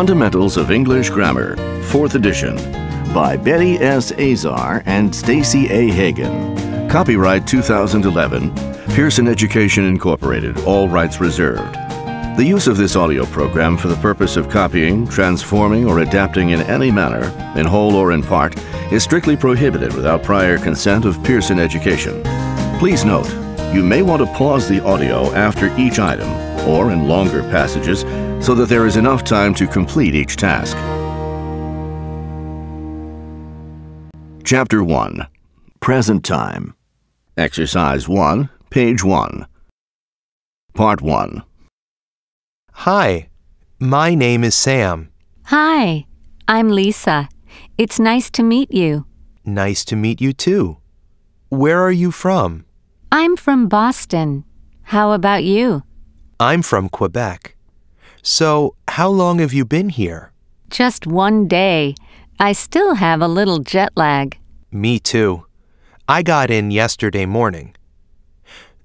Fundamentals of English Grammar, 4th edition, by Betty S. Azar and Stacy A. Hagen. Copyright 2011, Pearson Education Incorporated, all rights reserved. The use of this audio program for the purpose of copying, transforming, or adapting in any manner, in whole or in part, is strictly prohibited without prior consent of Pearson Education. Please note, you may want to pause the audio after each item, or in longer passages, so that there is enough time to complete each task. Chapter 1. Present Time. Exercise 1, page 1. Part 1. Hi, my name is Sam. Hi, I'm Lisa. It's nice to meet you. Nice to meet you too. Where are you from? I'm from Boston. How about you? I'm from Quebec. So, how long have you been here? Just one day. I still have a little jet lag. Me too. I got in yesterday morning.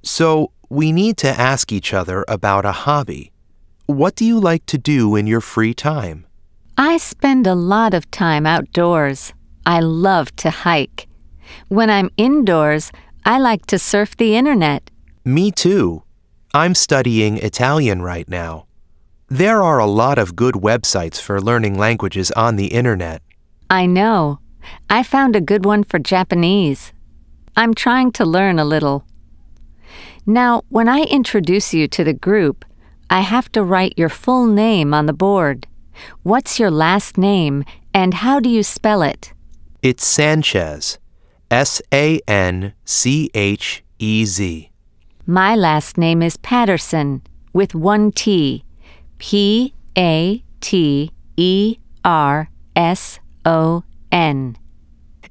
So, we need to ask each other about a hobby. What do you like to do in your free time? I spend a lot of time outdoors. I love to hike. When I'm indoors, I like to surf the internet. Me too. I'm studying Italian right now. There are a lot of good websites for learning languages on the internet. I know. I found a good one for Japanese. I'm trying to learn a little. Now, when I introduce you to the group, I have to write your full name on the board. What's your last name, and how do you spell it? It's Sanchez. S-A-N-C-H-E-Z. My last name is Patterson, with one T. P-A-T-E-R-S-O-N.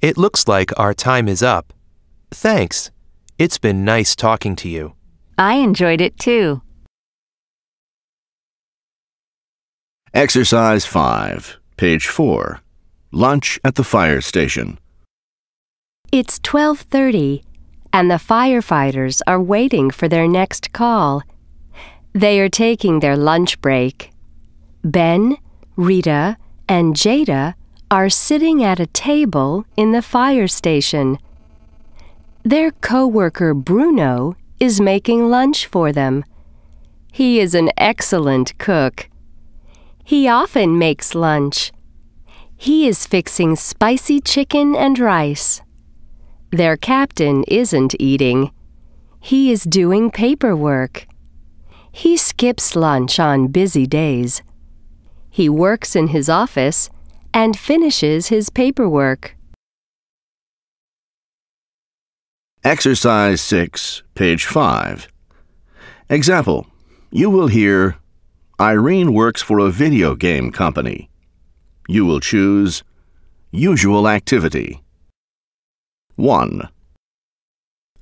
It looks like our time is up. Thanks. It's been nice talking to you. I enjoyed it too. Exercise 5, page 4. Lunch at the fire station. It's 12:30, and the firefighters are waiting for their next call. They are taking their lunch break. Ben, Rita, and Jada are sitting at a table in the fire station. Their coworker Bruno is making lunch for them. He is an excellent cook. He often makes lunch. He is fixing spicy chicken and rice. Their captain isn't eating. He is doing paperwork. He skips lunch on busy days. He works in his office and finishes his paperwork. Exercise 6, page 5. Example. You will hear, Irene works for a video game company. You will choose usual activity. 1.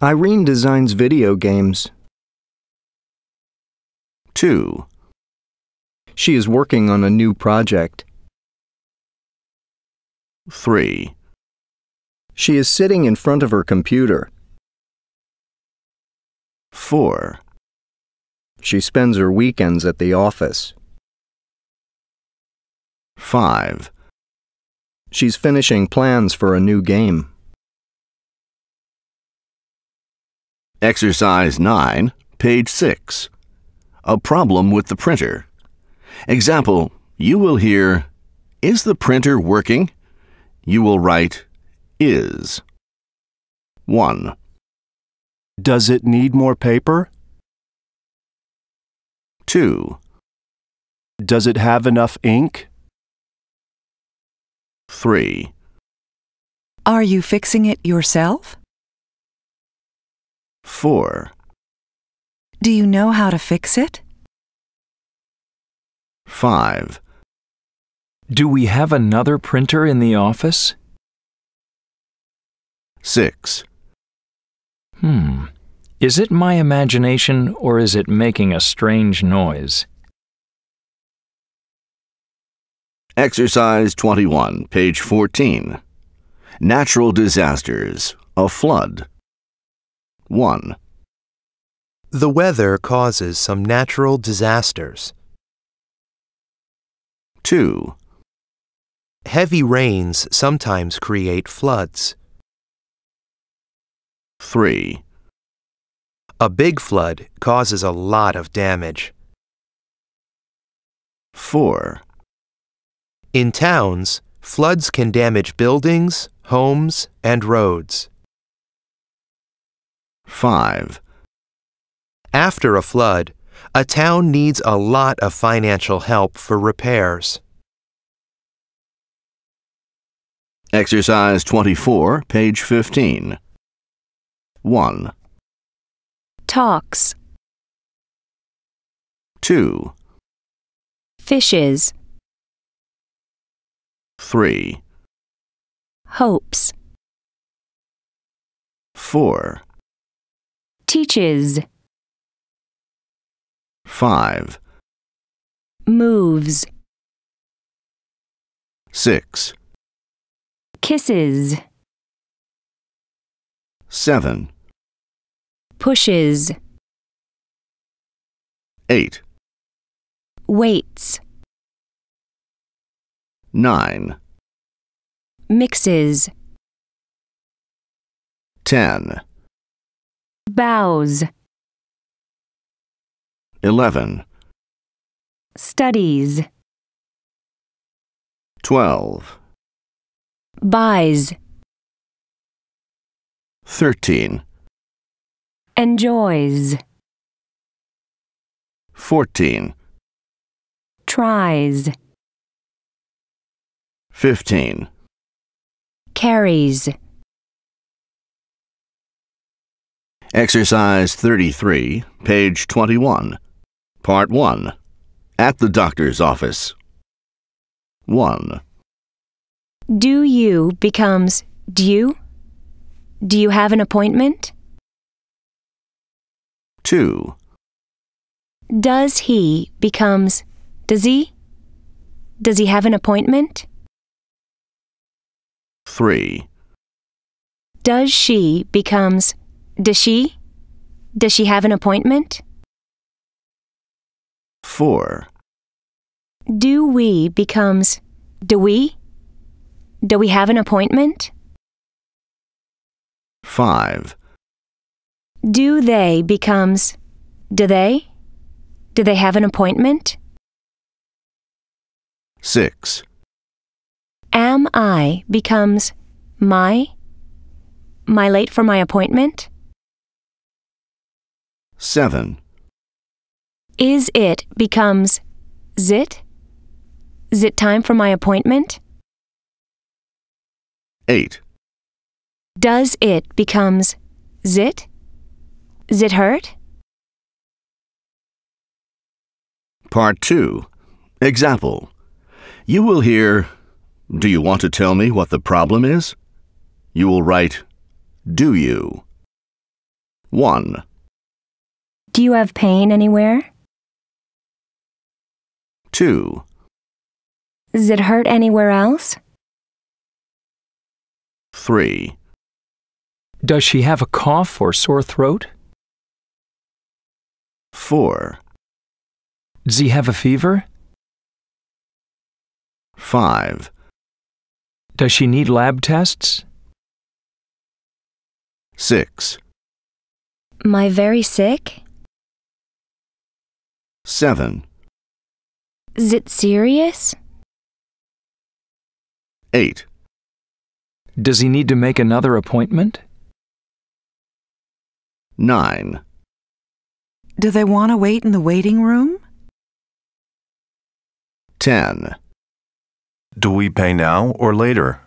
Irene designs video games. 2. She is working on a new project. 3. She is sitting in front of her computer. 4. She spends her weekends at the office. 5. She's finishing plans for a new game. Exercise 9, page 6. A problem with the printer. Example, you will hear, is the printer working? You will write, is. 1. Does it need more paper? 2. Does it have enough ink? 3. Are you fixing it yourself? 4. Do you know how to fix it? 5. Do we have another printer in the office? 6. Is it my imagination or is it making a strange noise? Exercise 21, page 14. Natural disasters, a flood. 1. The weather causes some natural disasters. 2, Heavy rains sometimes create floods. 3, A big flood causes a lot of damage. 4, In towns, floods can damage buildings, homes, and roads. 5, After a flood, a town needs a lot of financial help for repairs. Exercise 24, page 15. 1, Talks. 2, Fishes. 3, Hopes. 4, Teaches. 5, Moves. 6, Kisses. 7, Pushes. 8, Waits. 9, Mixes. 10, Bows. 11, Studies. 12, Buys. 13, Enjoys. 14, Tries. 15. Carries. Exercise 33, page 21. Part 1. At the doctor's office. 1, Do you becomes do you? Do you have an appointment? 2, Does he becomes does he? Does he have an appointment? 3, Does she becomes does she? Does she have an appointment? 4, Do we becomes do we? Do we have an appointment? 5, Do they becomes do they? Do they have an appointment? 6, Am I becomes my? My late for my appointment? 7, Is it becomes zit? Zit time for my appointment? 8, Does it becomes zit? Zit hurt? Part 2. Example. You will hear, "Do you want to tell me what the problem is?" You will write, "Do you?" 1, Do you have pain anywhere? 2, Does it hurt anywhere else? 3, Does she have a cough or sore throat? 4, Does he have a fever? 5, Does she need lab tests? 6, Am I very sick? 7, Is it serious? 8, Does he need to make another appointment? 9, Do they want to wait in the waiting room? 10. Do we pay now or later?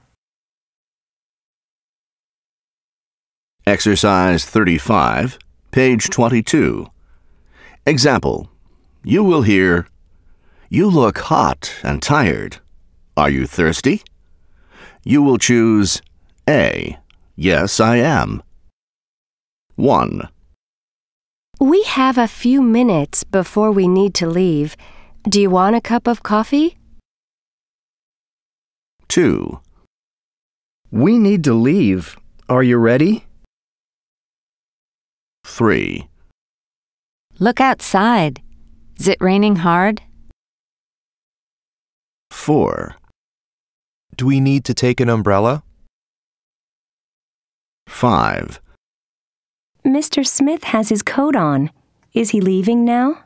Exercise 35, page 22. Example. You will hear, "You look hot and tired. Are you thirsty?" You will choose A. Yes, I am. 1, We have a few minutes before we need to leave. Do you want a cup of coffee? 2, We need to leave. Are you ready? 3, Look outside. Is it raining hard? 4, Do we need to take an umbrella? 5, Mr. Smith has his coat on. Is he leaving now?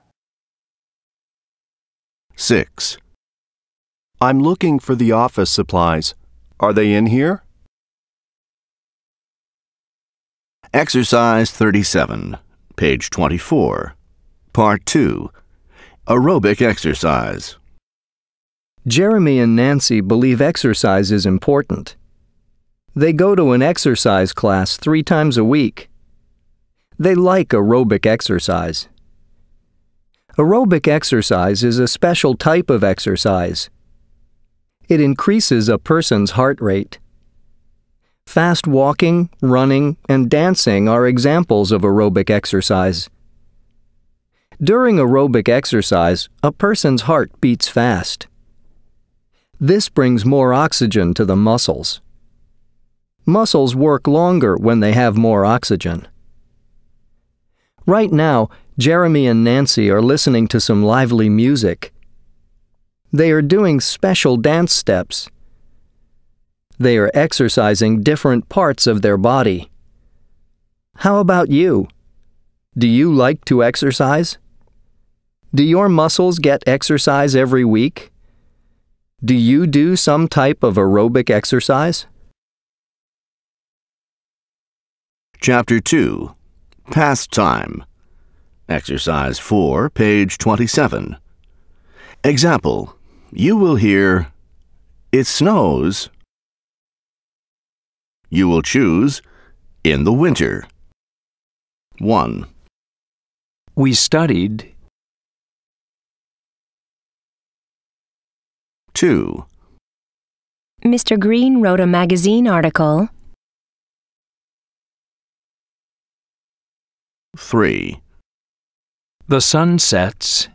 6, I'm looking for the office supplies. Are they in here? Exercise 37, page 24, Part 2, Aerobic Exercise. Jeremy and Nancy believe exercise is important. They go to an exercise class 3 times a week. They like aerobic exercise. Aerobic exercise is a special type of exercise. It increases a person's heart rate. Fast walking, running, and dancing are examples of aerobic exercise. During aerobic exercise, a person's heart beats fast. This brings more oxygen to the muscles. Muscles work longer when they have more oxygen. Right now, Jeremy and Nancy are listening to some lively music. They are doing special dance steps. They are exercising different parts of their body. How about you? Do you like to exercise? Do your muscles get exercise every week? Do you do some type of aerobic exercise? Chapter 2, Pastime. Exercise 4, page 27. Example, you will hear, "It snows." You will choose, "In the winter." 1, We studied. 2, Mr. Green wrote a magazine article. 3, The sun sets.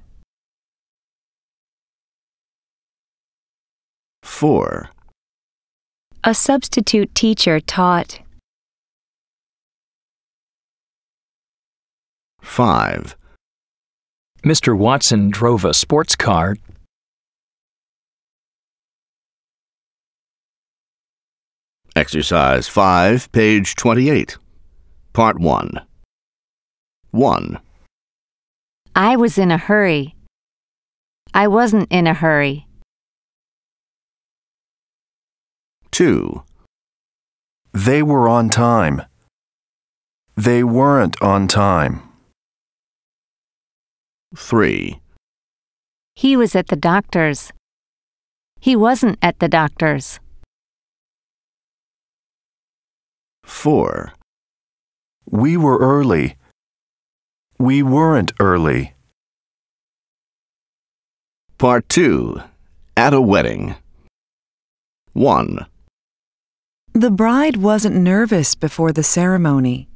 4, A substitute teacher taught. 5, Mr. Watson drove a sports car. Exercise 5, page 28. Part 1. 1, I was in a hurry. I wasn't in a hurry. 2, They were on time. They weren't on time. 3, He was at the doctor's. He wasn't at the doctor's. 4, We were early. We weren't early. Part 2. At a wedding. 1, The bride wasn't nervous before the ceremony.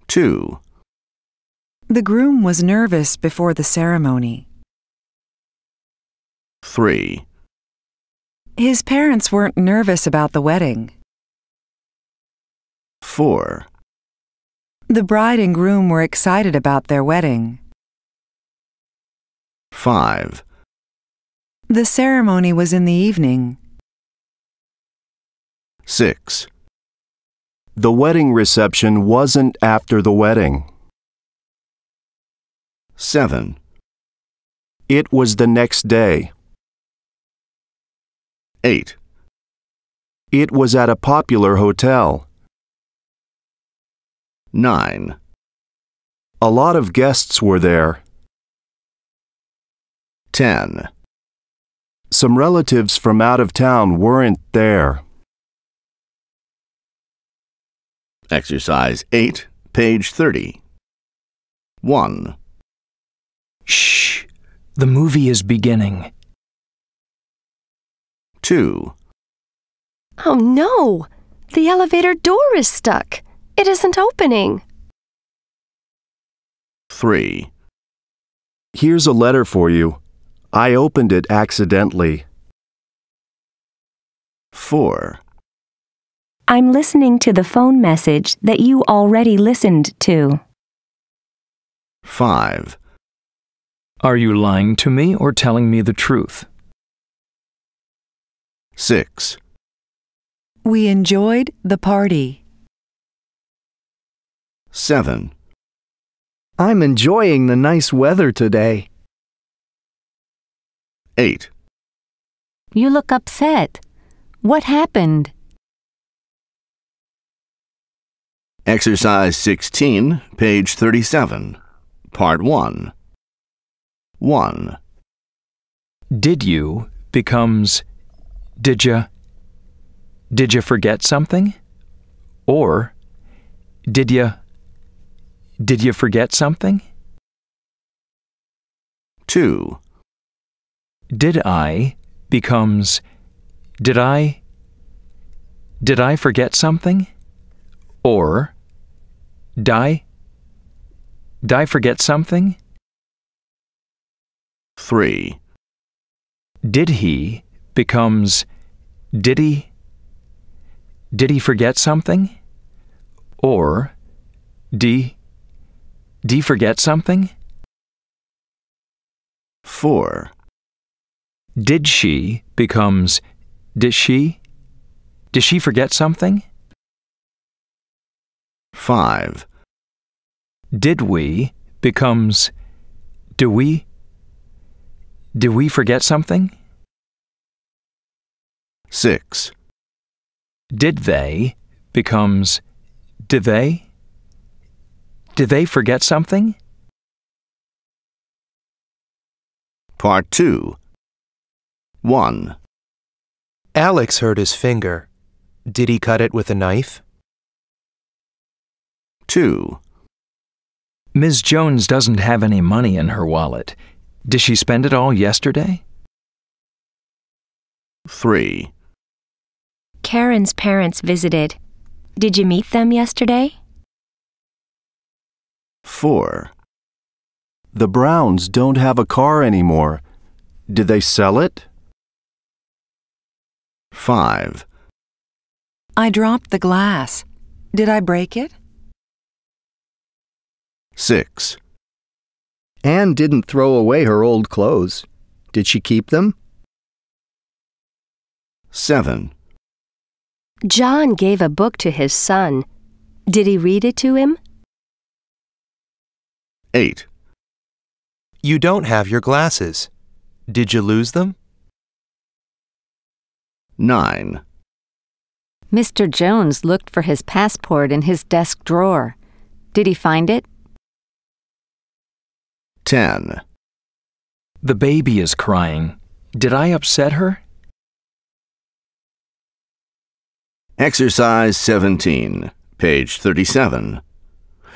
2, The groom was nervous before the ceremony. 3, His parents weren't nervous about the wedding. 4, The bride and groom were excited about their wedding. 5, The ceremony was in the evening. 6, The wedding reception wasn't after the wedding. 7, It was the next day. 8, It was at a popular hotel. 9, A lot of guests were there. 10, Some relatives from out of town weren't there. Exercise 8, page 30. 1, Shh! The movie is beginning. 2, Oh no! The elevator door is stuck. It isn't opening. 3, Here's a letter for you. I opened it accidentally. 4, I'm listening to the phone message that you already listened to. 5, Are you lying to me or telling me the truth? 6. We enjoyed the party. 7. I'm enjoying the nice weather today. 8. You look upset. What happened? Exercise 16, page 37. Part 1. 1. Did you becomes did ya forget something? Or did ya forget something? 2. Did I becomes did I forget something? Or die forget something? 3. Did he becomes did he forget something? Or did forget something? 4. Did she becomes did she forget something? 5. Did we becomes do we forget something? 6. Did they becomes did they forget something? Part 2. 1. Alex hurt his finger. Did he cut it with a knife? 2. Ms. Jones doesn't have any money in her wallet. Did she spend it all yesterday? 3. Karen's parents visited. Did you meet them yesterday? 4. The Browns don't have a car anymore. Did they sell it? 5. I dropped the glass. Did I break it? 6. Anne didn't throw away her old clothes. Did she keep them? 7. John gave a book to his son. Did he read it to him? 8. You don't have your glasses. Did you lose them? 9. Mr. Jones looked for his passport in his desk drawer. Did he find it? 10. The baby is crying. Did I upset her? Exercise 17, page 37.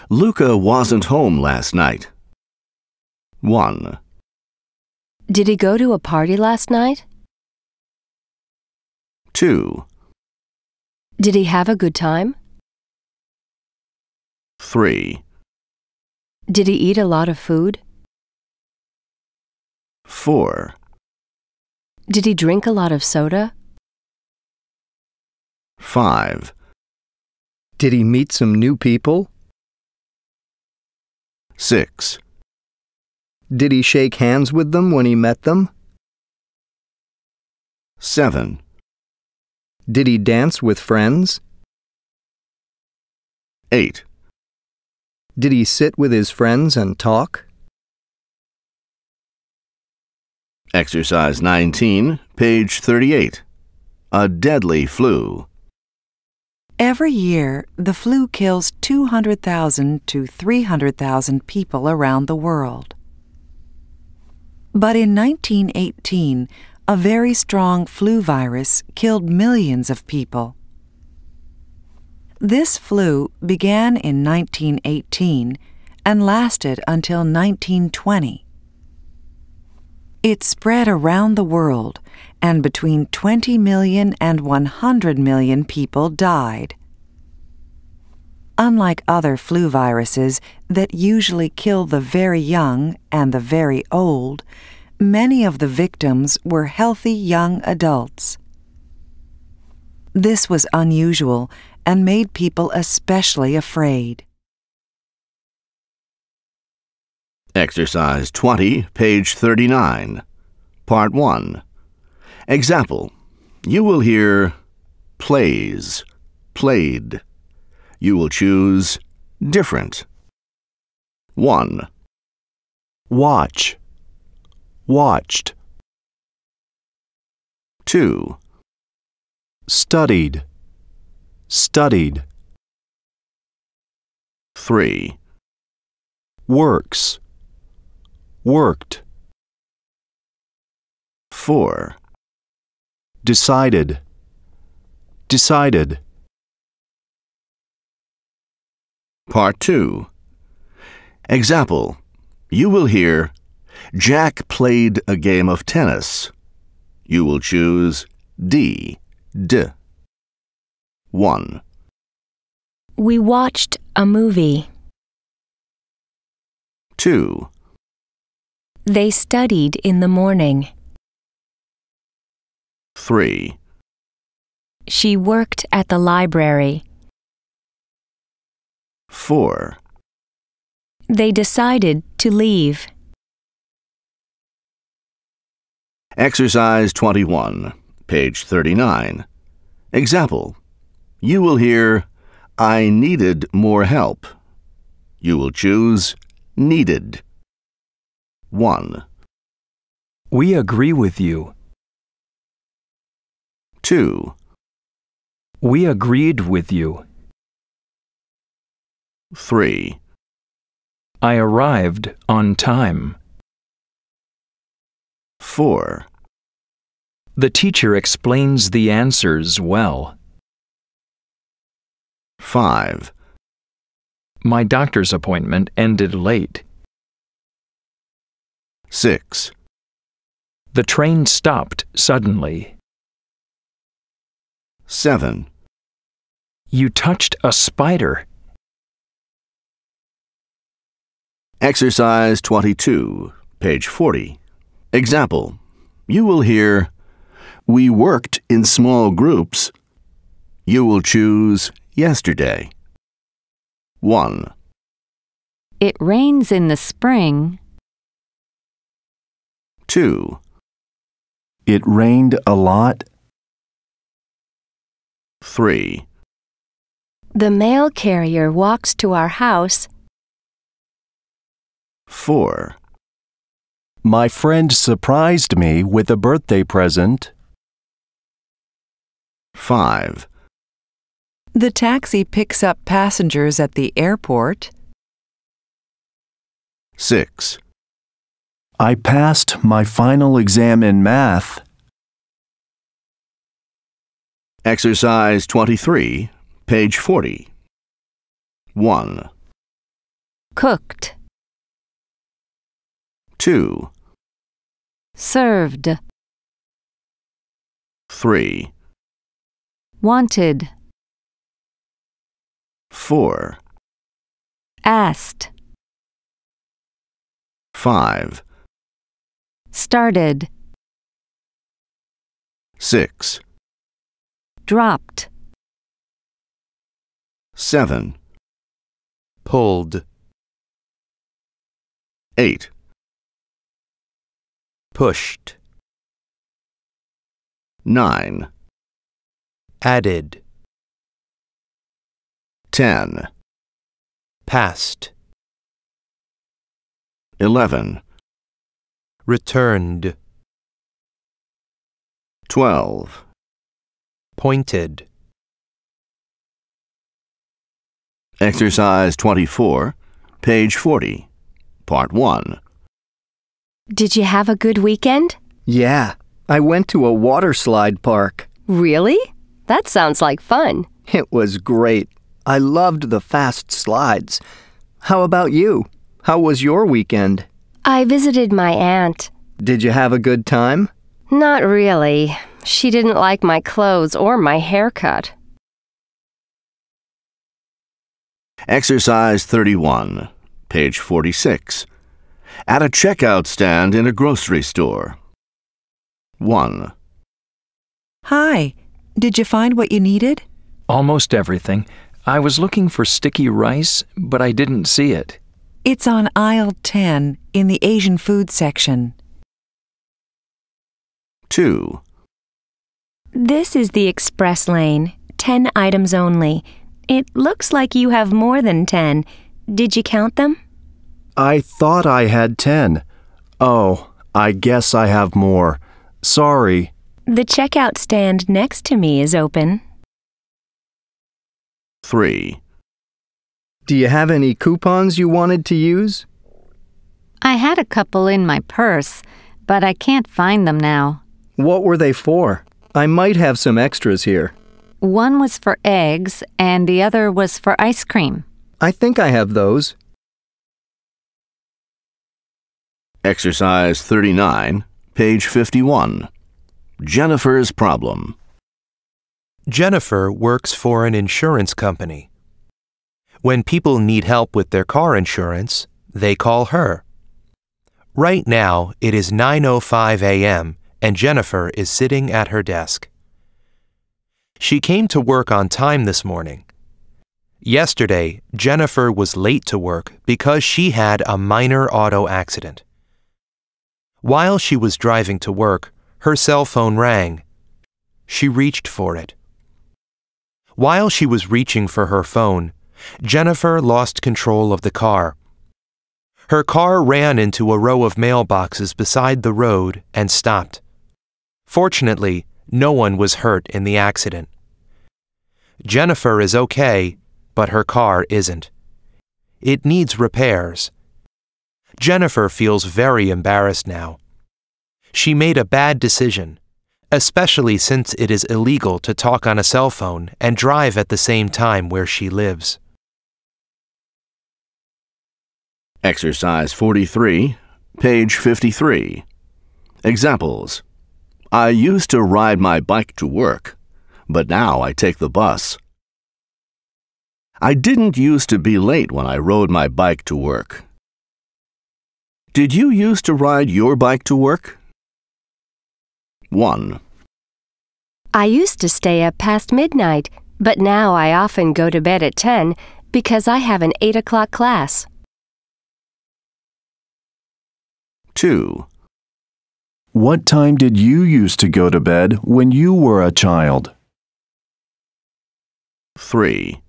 Luca wasn't home last night. 1. Did he go to a party last night? 2. Did he have a good time? 3. Did he eat a lot of food? 4. Did he drink a lot of soda? 5. Did he meet some new people? 6. Did he shake hands with them when he met them? 7. Did he dance with friends? 8. Did he sit with his friends and talk? Exercise 19, page 38. A deadly flu. Every year, the flu kills 200,000 to 300,000 people around the world. But in 1918, a very strong flu virus killed millions of people. This flu began in 1918 and lasted until 1920. It spread around the world, and between 20 million and 100 million people died. Unlike other flu viruses that usually kill the very young and the very old, many of the victims were healthy young adults. This was unusual and made people especially afraid. Exercise 20, page 39. Part 1. Example. You will hear plays, played. You will choose different. 1. Watch, watched. 2. Studied, studied. 3. Works, worked. 4. Decided, decided. Part 2. Example. You will hear, Jack played a game of tennis. You will choose D. 1. We watched a movie. 2. They studied in the morning. 3. She worked at the library. 4. They decided to leave. Exercise 21, page 39. Example. You will hear, I needed more help. You will choose needed. 1. We agree with you. 2. We agreed with you. 3. I arrived on time. 4. The teacher explains the answers well. 5. My doctor's appointment ended late. 6. The train stopped suddenly. 7. You touched a spider. Exercise 22, page 40. Example. You will hear, we worked in small groups. You will choose yesterday. 1. It rains in the spring. 2. It rained a lot. 3. The mail carrier walks to our house. 4. My friend surprised me with a birthday present. 5. The taxi picks up passengers at the airport. 6. I passed my final exam in math. Exercise 23, page 40. 1. Cooked. 2. Served. 3. Wanted. 4. Asked. 5. Started. 6. Dropped. 7. Pulled. 8. Pushed. 9. Added. 10. Passed. 11. Returned. 12. Pointed. Exercise 24, page 40. Part 1. Did you have a good weekend? Yeah, I went to a water slide park. Really? That sounds like fun. It was great. I loved the fast slides. How about you? How was your weekend? I visited my aunt. Did you have a good time? Not really. She didn't like my clothes or my haircut. Exercise 31, page 46. At a checkout stand in a grocery store. 1. Hi, did you find what you needed? Almost everything. I was looking for sticky rice, but I didn't see it. It's on aisle 10 in the Asian food section. 2. This is the express lane, 10 items only. It looks like you have more than 10. Did you count them? I thought I had 10. Oh, I guess I have more. Sorry. The checkout stand next to me is open. 3. Do you have any coupons you wanted to use? I had a couple in my purse, but I can't find them now. What were they for? I might have some extras here. One was for eggs and the other was for ice cream. I think I have those. Exercise 39, page 51. Jennifer's problem. Jennifer works for an insurance company. When people need help with their car insurance, they call her. Right now, it is 9:05 a.m. and Jennifer is sitting at her desk. She came to work on time this morning. Yesterday, Jennifer was late to work because she had a minor auto accident. While she was driving to work, her cell phone rang. She reached for it. While she was reaching for her phone, Jennifer lost control of the car. Her car ran into a row of mailboxes beside the road and stopped. Fortunately, no one was hurt in the accident. Jennifer is okay, but her car isn't. It needs repairs. Jennifer feels very embarrassed now. She made a bad decision, especially since it is illegal to talk on a cell phone and drive at the same time where she lives. Exercise 43, page 53. Examples. I used to ride my bike to work, but now I take the bus. I didn't used to be late when I rode my bike to work. Did you used to ride your bike to work? 1. I used to stay up past midnight, but now I often go to bed at 10 because I have an 8 o'clock class. 2. What time did you used to go to bed when you were a child? 3.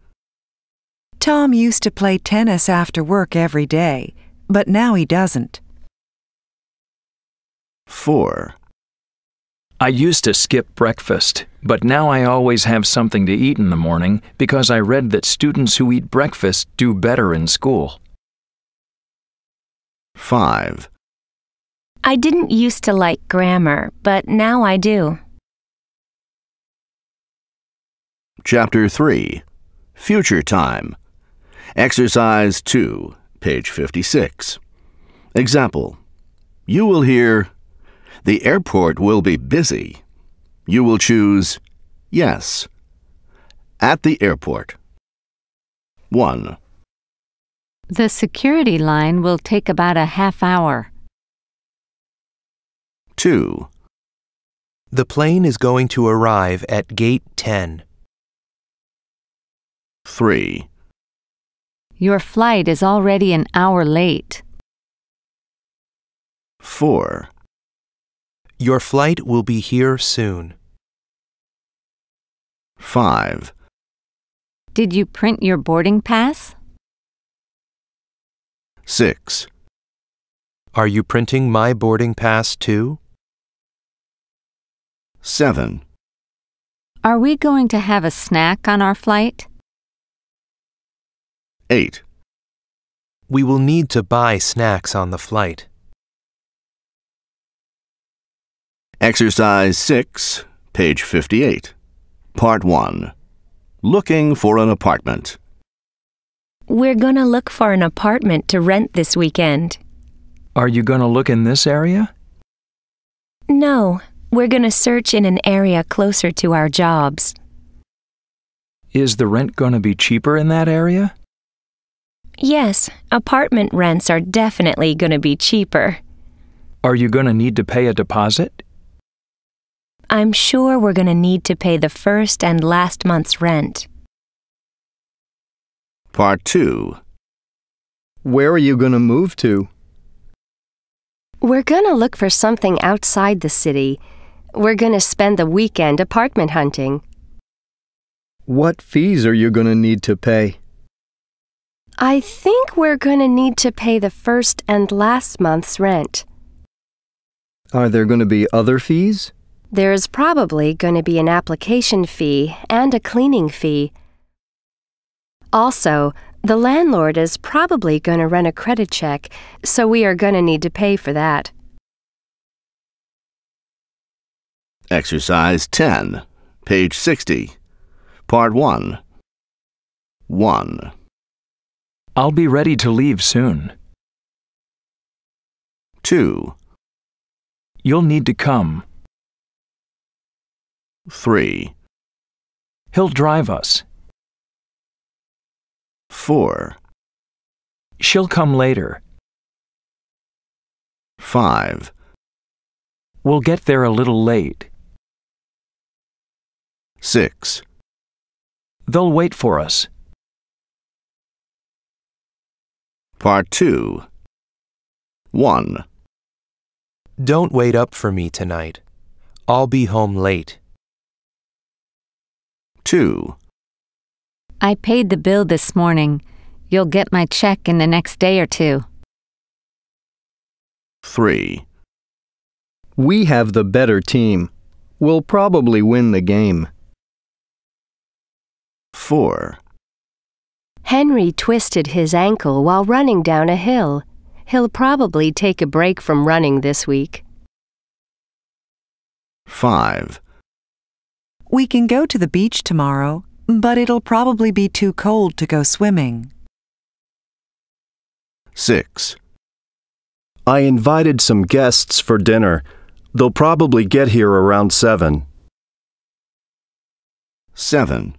Tom used to play tennis after work every day, but now he doesn't. 4. I used to skip breakfast, but now I always have something to eat in the morning because I read that students who eat breakfast do better in school. 5. I didn't used to like grammar, but now I do. Chapter 3, Future Time. Exercise 2, page 56. Example. You will hear, the airport will be busy. You will choose, yes. At the airport. 1. The security line will take about a half hour. 2. The plane is going to arrive at gate 10. 3. Your flight is already an hour late. 4. Your flight will be here soon. 5. Did you print your boarding pass? 6. Are you printing my boarding pass too? 7. Are we going to have a snack on our flight? 8. We will need to buy snacks on the flight. Exercise 6, page 58. Part 1. Looking for an apartment. We're gonna look for an apartment to rent this weekend. Are you going to look in this area? No, we're gonna search in an area closer to our jobs. Is the rent going to be cheaper in that area? Yes, apartment rents are definitely gonna be cheaper. Are you going to need to pay a deposit? I'm sure we're gonna need to pay the first and last month's rent. Part 2. Where are you going to move to? We're going to look for something outside the city. We're going to spend the weekend apartment hunting. What fees are you going to need to pay? I think we're going to need to pay the first and last month's rent. Are there going to be other fees? There's probably going to be an application fee and a cleaning fee. Also, the landlord is probably going to run a credit check, so we are going to need to pay for that. Exercise 10, page 60. Part 1. 1. I'll be ready to leave soon. 2. You'll need to come. 3. He'll drive us. 4. She'll come later. 5. We'll get there a little late. 6. They'll wait for us. Part 2. 1. Don't wait up for me tonight. I'll be home late. 2. I paid the bill this morning. You'll get my check in the next day or two. 3. We have the better team. We'll probably win the game. 4. Henry twisted his ankle while running down a hill. He'll probably take a break from running this week. 5. We can go to the beach tomorrow, but it'll probably be too cold to go swimming. 6. I invited some guests for dinner. They'll probably get here around 7. 7.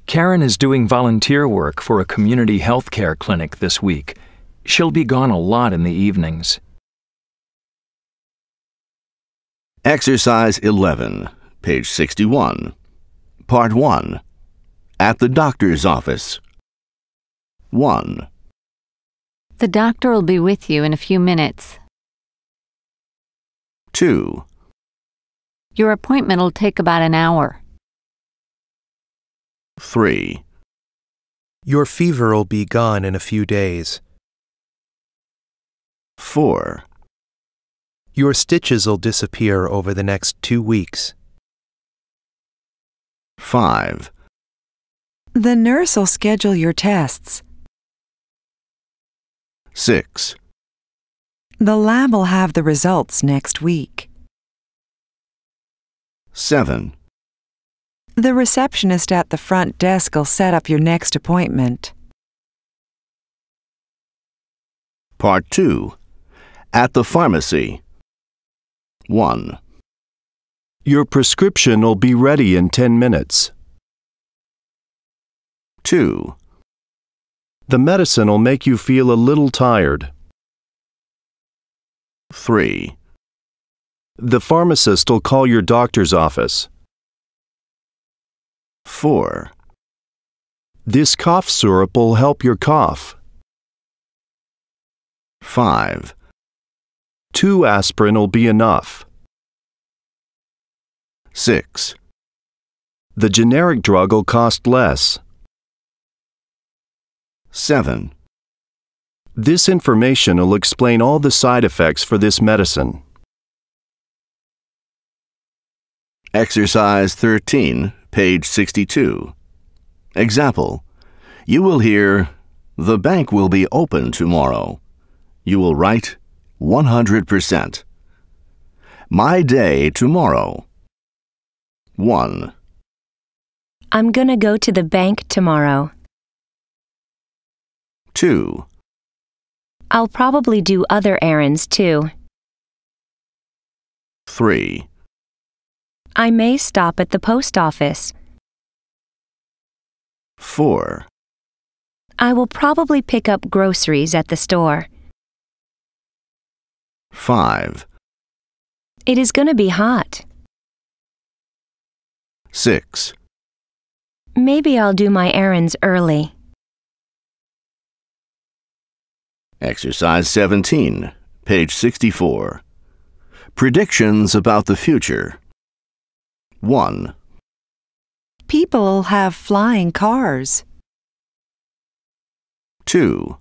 Karen is doing volunteer work for a community health care clinic this week. She'll be gone a lot in the evenings. Exercise 11, page 61. Part 1. At the doctor's office. 1. The doctor will be with you in a few minutes. 2. Your appointment will take about an hour. 3. Your fever will be gone in a few days. 4. Your stitches will disappear over the next 2 weeks. 5. The nurse will schedule your tests. 6. The lab will have the results next week. 7. The receptionist at the front desk will set up your next appointment. Part 2. At the pharmacy. 1. Your prescription will be ready in 10 minutes. 2. The medicine will make you feel a little tired. 3. The pharmacist will call your doctor's office. 4. This cough syrup will help your cough. 5. 2 aspirin will be enough. 6. The generic drug will cost less. 7. This information will explain all the side effects for this medicine. Exercise 13, page 62. Example. You will hear, "The bank will be open tomorrow." You will write 100%. My day tomorrow. 1. I'm gonna go to the bank tomorrow. 2. I'll probably do other errands too. 3. I may stop at the post office. 4. I will probably pick up groceries at the store. 5. It is gonna be hot. 6. Maybe I'll do my errands early. Exercise 17, page 64. Predictions about the future. 1. People have flying cars. 2.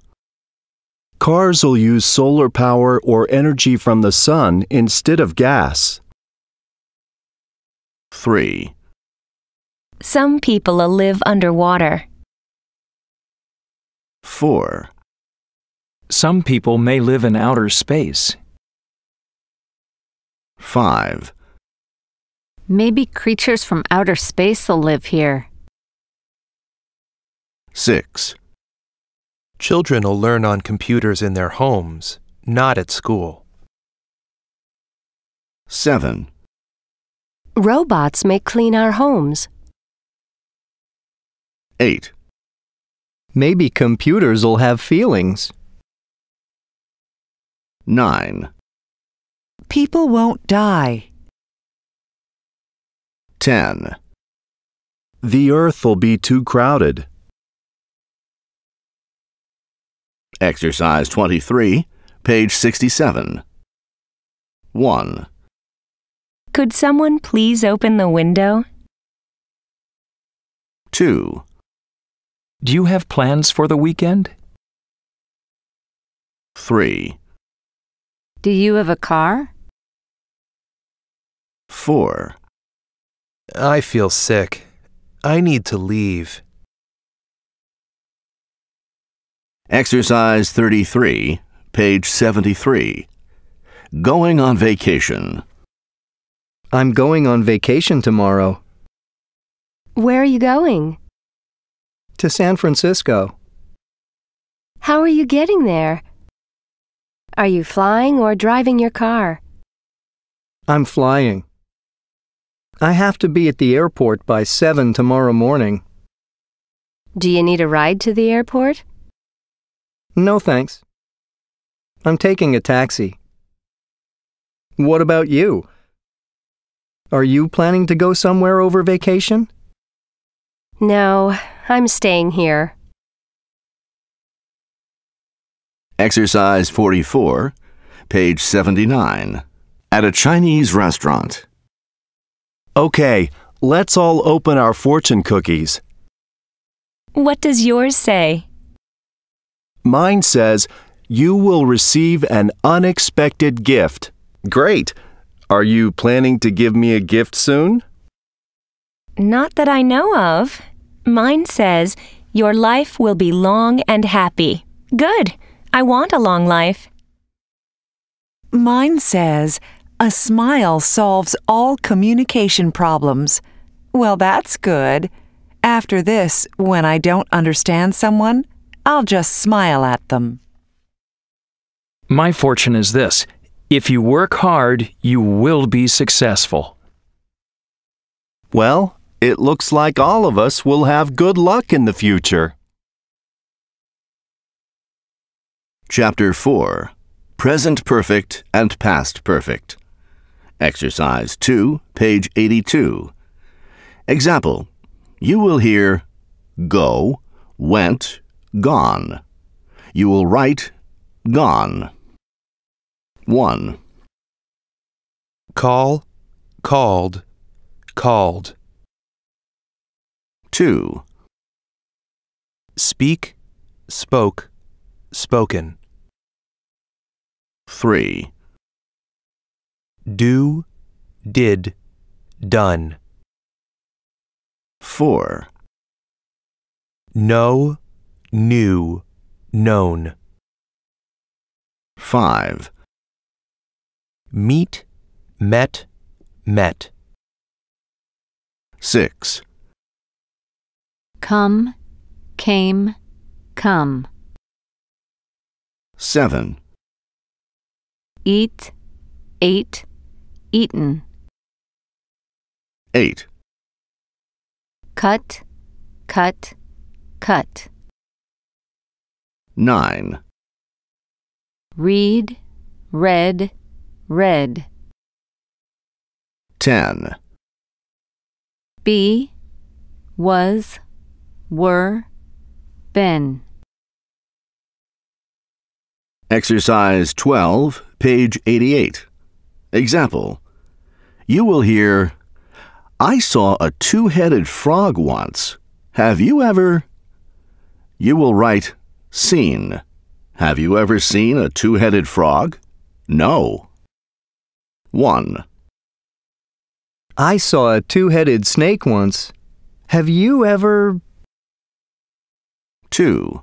Cars will use solar power or energy from the sun instead of gas. 3. Some people live underwater. 4. Some people may live in outer space. 5. Maybe creatures from outer space will live here. 6. Children will learn on computers in their homes, not at school. 7. Robots may clean our homes. 8. Maybe computers will have feelings. 9. People won't die. 10. The earth will be too crowded. Exercise 23, page 67. 1. Could someone please open the window? 2. Do you have plans for the weekend? 3. Do you have a car? 4. I feel sick. I need to leave. Exercise 33, page 73. Going on vacation. I'm going on vacation tomorrow. Where are you going? To San Francisco. How are you getting there? Are you flying or driving your car? I'm flying. I have to be at the airport by 7 tomorrow morning. Do you need a ride to the airport? No thanks. I'm taking a taxi. What about you? Are you planning to go somewhere over vacation? No, I'm staying here. Exercise 44, page 79. At a Chinese restaurant. Okay, let's all open our fortune cookies. What does yours say? Mine says, "You will receive an unexpected gift." Great! Are you planning to give me a gift soon? Not that I know of. Mine says, your life will be long and happy. Good. I want a long life. Mine says, a smile solves all communication problems. Well, that's good. After this, when I don't understand someone, I'll just smile at them. My fortune is this: if you work hard, you will be successful. Well, it looks like all of us will have good luck in the future. Chapter 4, Present Perfect and Past Perfect. Exercise 2, page 82. Example: you will hear go, went, gone. You will write gone. 1. Call, called, called. 2. Speak, spoke, spoken. 3. Do, did, done. 4. Know, knew, known. 5. Meet, met, met. 6. Come, came, come. 7. Eat, ate, eaten. 8. Cut, cut, cut. 9. Read, read, read. 10. Be, was, were, been. Exercise 12, page 88. Example. You will hear, I saw a two-headed frog once. Have you ever? You will write, seen. Have you ever seen a two-headed frog? No. 1. I saw a two-headed snake once. Have you ever? 2.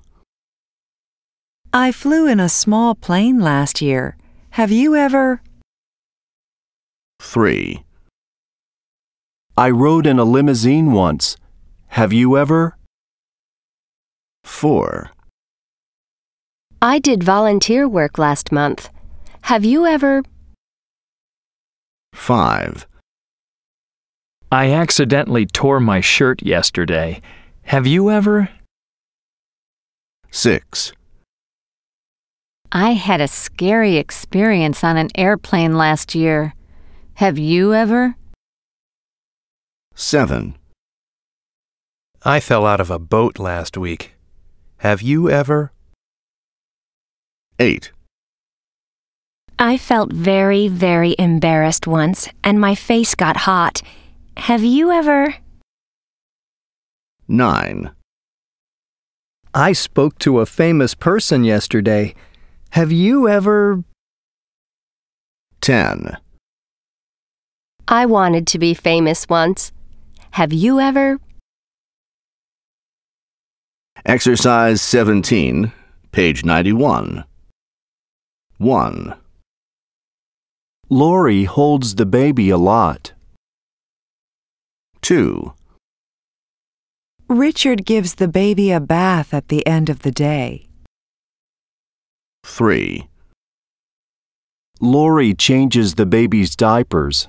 I flew in a small plane last year. Have you ever? 3. I rode in a limousine once. Have you ever? 4. I did volunteer work last month. Have you ever? 5. I accidentally tore my shirt yesterday. Have you ever? 6. I had a scary experience on an airplane last year. Have you ever? 7. I fell out of a boat last week. Have you ever? 8. I felt very, very embarrassed once, and my face got hot. Have you ever? 9. I spoke to a famous person yesterday. Have you ever? 10. I wanted to be famous once. Have you ever? Exercise 17, page 91. 1. Lori holds the baby a lot. 2. Richard gives the baby a bath at the end of the day. 3. Lori changes the baby's diapers.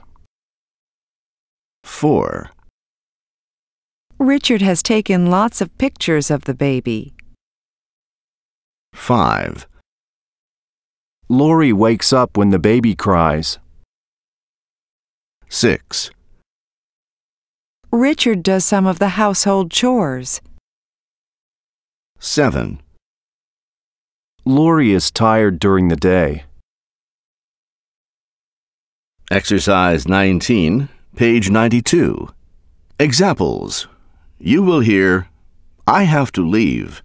4. Richard has taken lots of pictures of the baby. 5. Lori wakes up when the baby cries. 6. Richard does some of the household chores. 7. Lori is tired during the day. Exercise 19, page 92. Examples. You will hear, I have to leave.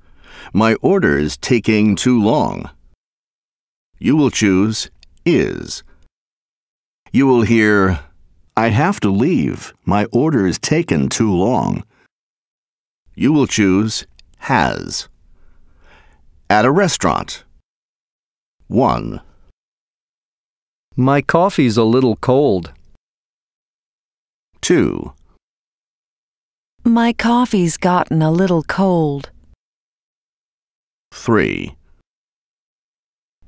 My order's taking too long. You will choose is. You will hear, I have to leave. My order's taken too long. You will choose has. At a restaurant. 1. My coffee's a little cold. 2. My coffee's gotten a little cold. 3.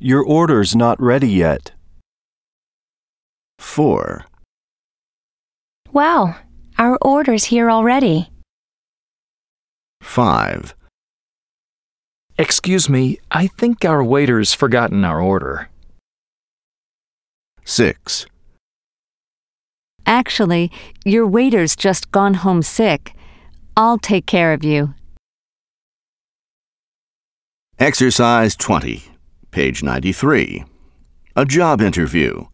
Your order's not ready yet. 4. Wow, our order's here already. 5. Excuse me, I think our waiter's forgotten our order. 6. Actually, your waiter's just gone home sick. I'll take care of you. Exercise 20, page 93. A job interview.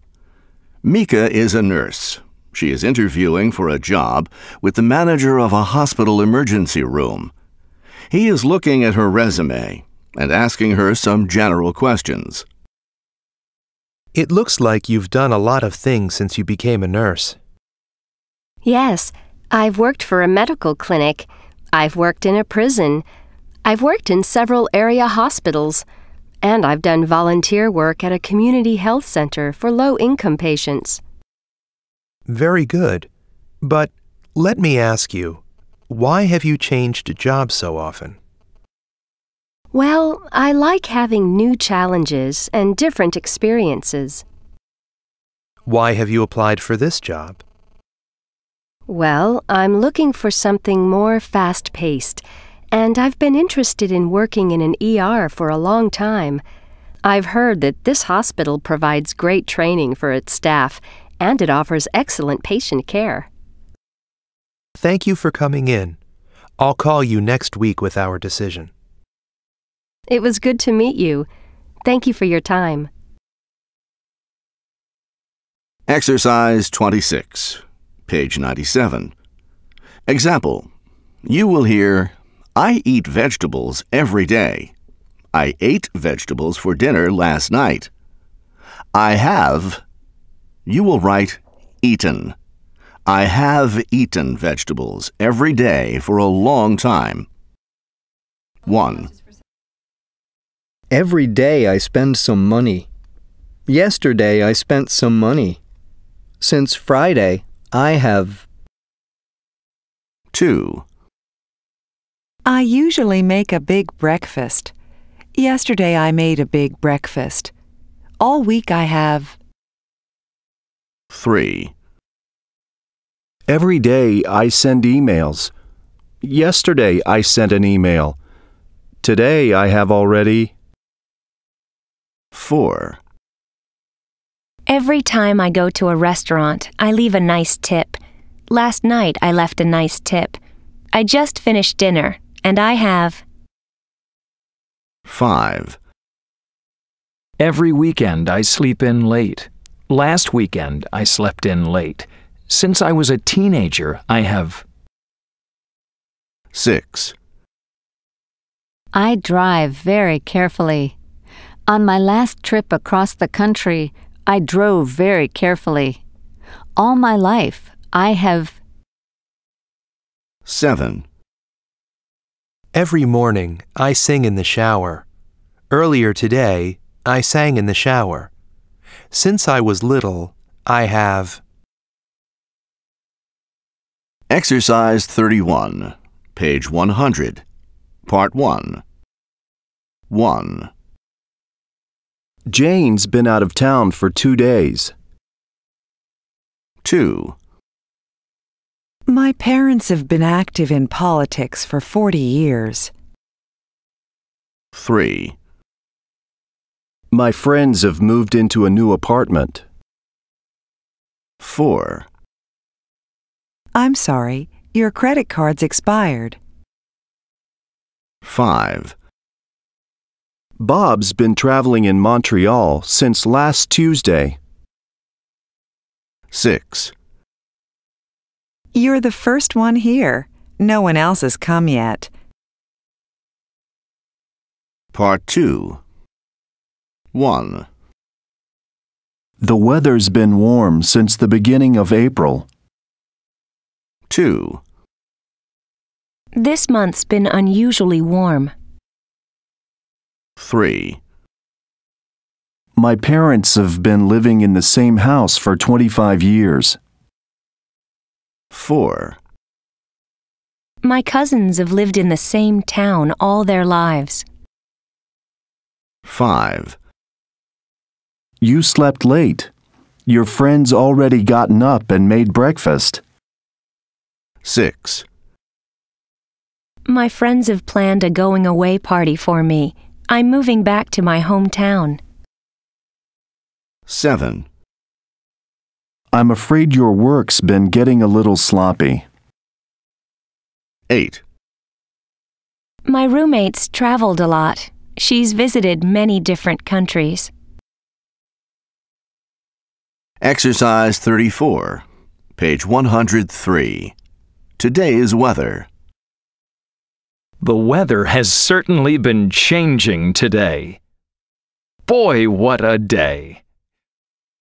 Mika is a nurse. She is interviewing for a job with the manager of a hospital emergency room. He is looking at her resume and asking her some general questions. It looks like you've done a lot of things since you became a nurse. Yes, I've worked for a medical clinic. I've worked in a prison. I've worked in several area hospitals. And I've done volunteer work at a community health center for low-income patients. Very good. But let me ask you, why have you changed jobs so often? Well, I like having new challenges and different experiences. Why have you applied for this job? Well, I'm looking for something more fast-paced, and I've been interested in working in an ER for a long time. I've heard that this hospital provides great training for its staff, and it offers excellent patient care. Thank you for coming in. I'll call you next week with our decision. It was good to meet you. Thank you for your time. Exercise 26, page 97. Example. You will hear, I eat vegetables every day. I ate vegetables for dinner last night. I have. You will write eaten. I have eaten vegetables every day for a long time. 1. Every day I spend some money. Yesterday I spent some money. Since Friday, I have. 2. I usually make a big breakfast. Yesterday I made a big breakfast. All week I have. 3. Every day I send emails. Yesterday I sent an email. Today I have already. 4. Every time I go to a restaurant, I leave a nice tip. Last night I left a nice tip. I just finished dinner, and I have. 5. Every weekend I sleep in late. Last weekend I slept in late. Since I was a teenager, I have. 6. I drive very carefully. On my last trip across the country, I drove very carefully. All my life, I have. 7. Every morning, I sing in the shower. Earlier today, I sang in the shower. Since I was little, I have. Exercise 31, page 100, Part 1. 1. Jane's been out of town for 2 days. 2. My parents have been active in politics for 40 years. 3. My friends have moved into a new apartment. 4. I'm sorry, your credit card's expired. 5. Bob's been traveling in Montreal since last Tuesday. 6. You're the first one here. No one else has come yet. Part 2. 1. The weather's been warm since the beginning of April. 2. This month's been unusually warm. 3. My parents have been living in the same house for 25 years. 4. My cousins have lived in the same town all their lives. 5. You slept late. Your friend's already gotten up and made breakfast. 6. My friends have planned a going-away party for me. I'm moving back to my hometown. 7. I'm afraid your work's been getting a little sloppy. 8. My roommate's traveled a lot. She's visited many different countries. Exercise 34, page 103. Today's weather. The weather has certainly been changing today. Boy, what a day!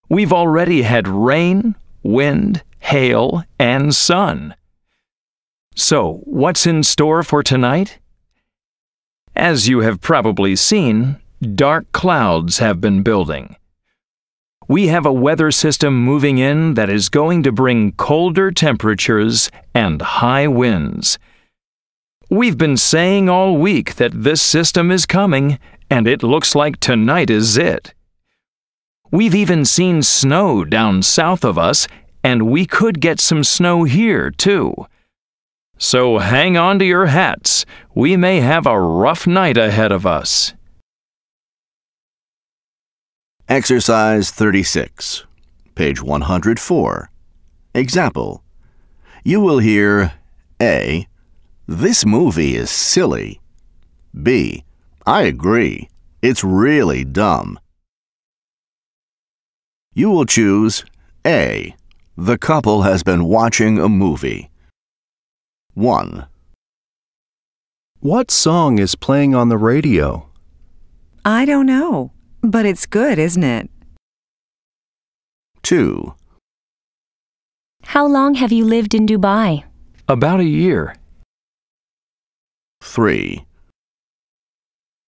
We've already had rain, wind, hail, and sun. So, what's in store for tonight? As you have probably seen, dark clouds have been building. We have a weather system moving in that is going to bring colder temperatures and high winds. We've been saying all week that this system is coming, and it looks like tonight is it. We've even seen snow down south of us, and we could get some snow here, too. So hang on to your hats. We may have a rough night ahead of us. Exercise 36, page 104. Example. You will hear A. This movie is silly. B. I agree. It's really dumb. You will choose A. The couple has been watching a movie. 1, What song is playing on the radio? I don't know, but it's good, isn't it? 2, How long have you lived in Dubai? About a year. 3,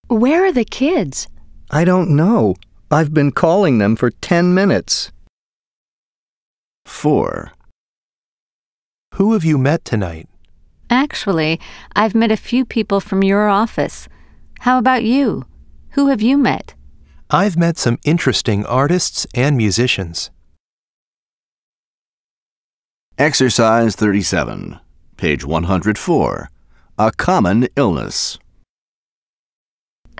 Where are the kids? I don't know. I've been calling them for 10 minutes. 4, Who have you met tonight? Actually, I've met a few people from your office. How about you? Who have you met? I've met some interesting artists and musicians. Exercise 37, page 104. A common illness.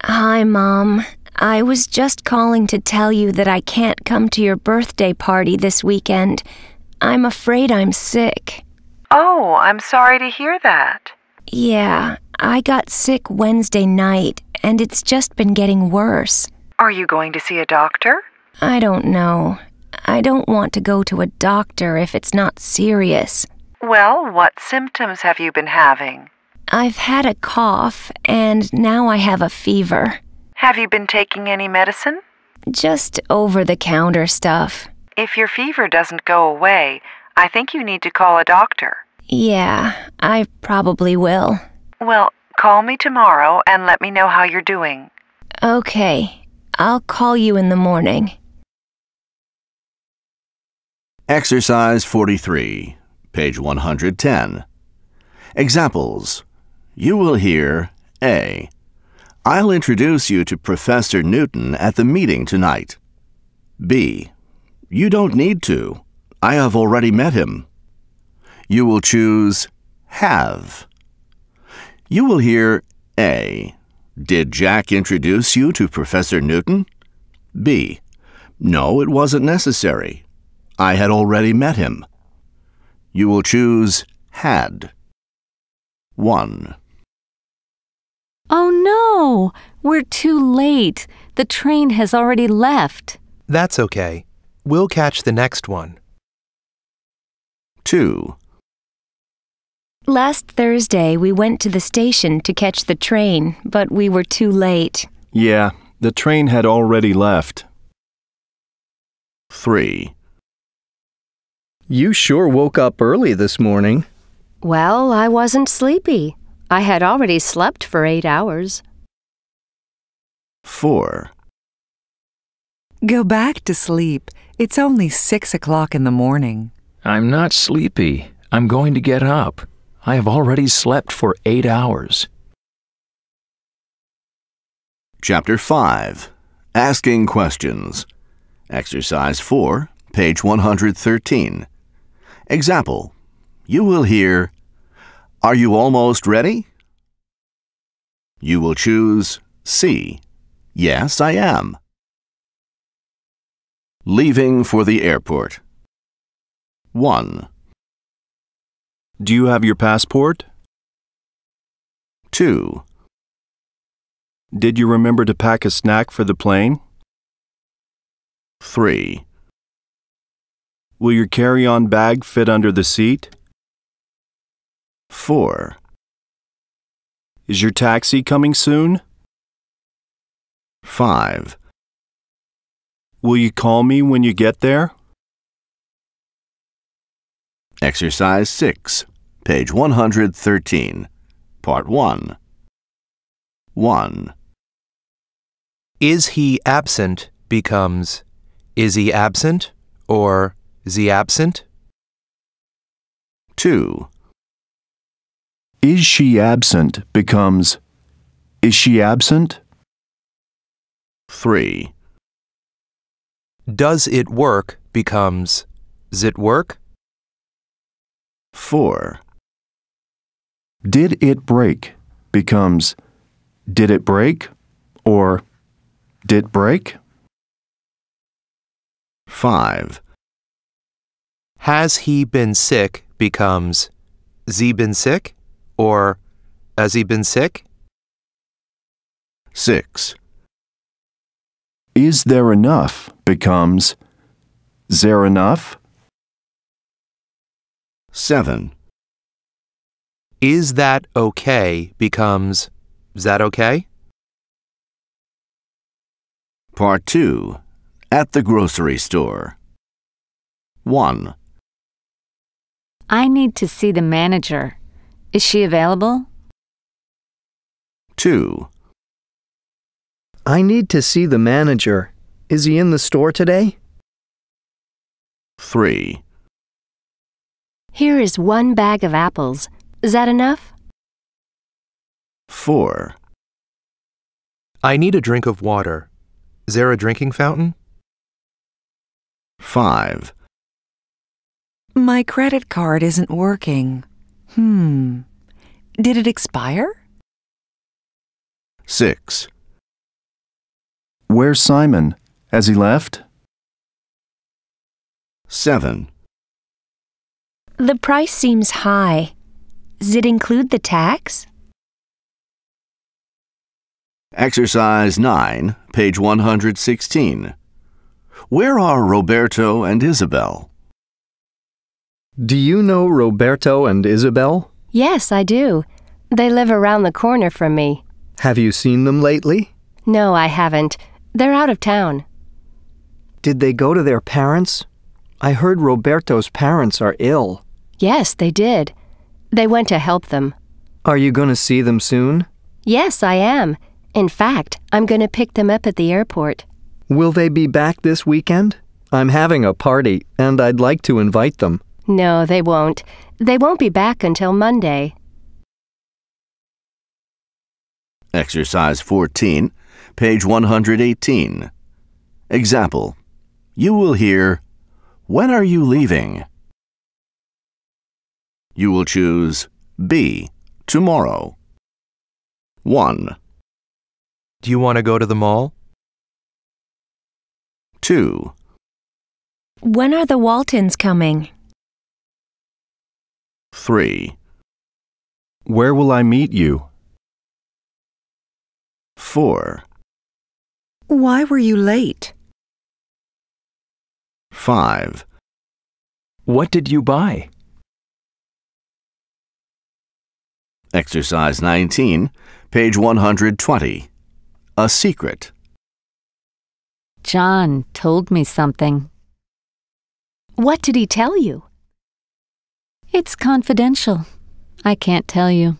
Hi, Mom. I was just calling to tell you that I can't come to your birthday party this weekend. I'm afraid I'm sick. Oh, I'm sorry to hear that. Yeah, I got sick Wednesday night, and it's just been getting worse. Are you going to see a doctor? I don't know. I don't want to go to a doctor if it's not serious. Well, what symptoms have you been having? I've had a cough, and now I have a fever. Have you been taking any medicine? Just over-the-counter stuff. If your fever doesn't go away, I think you need to call a doctor. Yeah, I probably will. Well, call me tomorrow and let me know how you're doing. Okay, I'll call you in the morning. Exercise 43, page 110. Examples. You will hear A. I'll introduce you to Professor Newton at the meeting tonight. B. You don't need to. I have already met him. You will choose have. You will hear A. Did Jack introduce you to Professor Newton? B. No, it wasn't necessary. I had already met him. You will choose had. 1, Oh no! We're too late. The train has already left. That's okay. We'll catch the next one. 2, Last Thursday, we went to the station to catch the train, but we were too late. Yeah, the train had already left. 3, You sure woke up early this morning. Well, I wasn't sleepy. I had already slept for 8 hours. 4, Go back to sleep. It's only 6 o'clock in the morning. I'm not sleepy. I'm going to get up. I have already slept for 8 hours. Chapter 5, Asking Questions. Exercise 4, page 113. Example. You will hear, Are you almost ready? You will choose C. Yes, I am. Leaving for the airport. 1, Do you have your passport? 2, Did you remember to pack a snack for the plane? 3, Will your carry-on bag fit under the seat? 4, Is your taxi coming soon? 5, Will you call me when you get there? Exercise 6, page 113, Part 1. 1, Is he absent becomes is he absent or is he absent? 2, Is she absent becomes is she absent? 3, Does it work becomes does it work? 4, Did it break becomes did it break or did break? 5, Has he been sick becomes has he been sick or has he been sick? 6, Is there enough becomes, there enough? 7. Is that okay becomes, is that okay? Part 2. At the grocery store. 1. I need to see the manager. Is she available? 2. I need to see the manager. Is he in the store today? 3. Here is 1 bag of apples. Is that enough? 4. I need a drink of water. Is there a drinking fountain? 5. My credit card isn't working. Did it expire? 6. Where's Simon? Has he left? 7. The price seems high. Does it include the tax? Exercise 9, page 116. Where are Roberto and Isabel? Do you know Roberto and Isabel? Yes, I do. They live around the corner from me. Have you seen them lately? No, I haven't. They're out of town. Did they go to their parents? I heard Roberto's parents are ill. Yes, they did. They went to help them. Are you going to see them soon? Yes, I am. In fact, I'm going to pick them up at the airport. Will they be back this weekend? I'm having a party, and I'd like to invite them. No, they won't. They won't be back until Monday. Exercise 14, page 118. Example. You will hear, when are you leaving? You will choose B, tomorrow. 1. Do you want to go to the mall? 2. When are the Waltons coming? 3. Where will I meet you? 4. Why were you late? 5. What did you buy? Exercise 19, page 120. A secret. John told me something. What did he tell you? It's confidential. I can't tell you.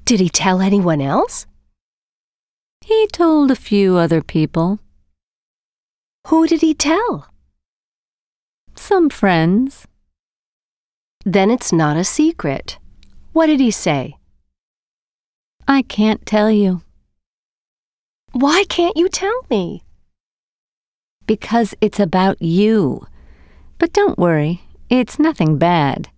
Did he tell anyone else? He told a few other people. Who did he tell? Some friends. Then it's not a secret. What did he say? I can't tell you. Why can't you tell me? Because it's about you. But don't worry, it's nothing bad.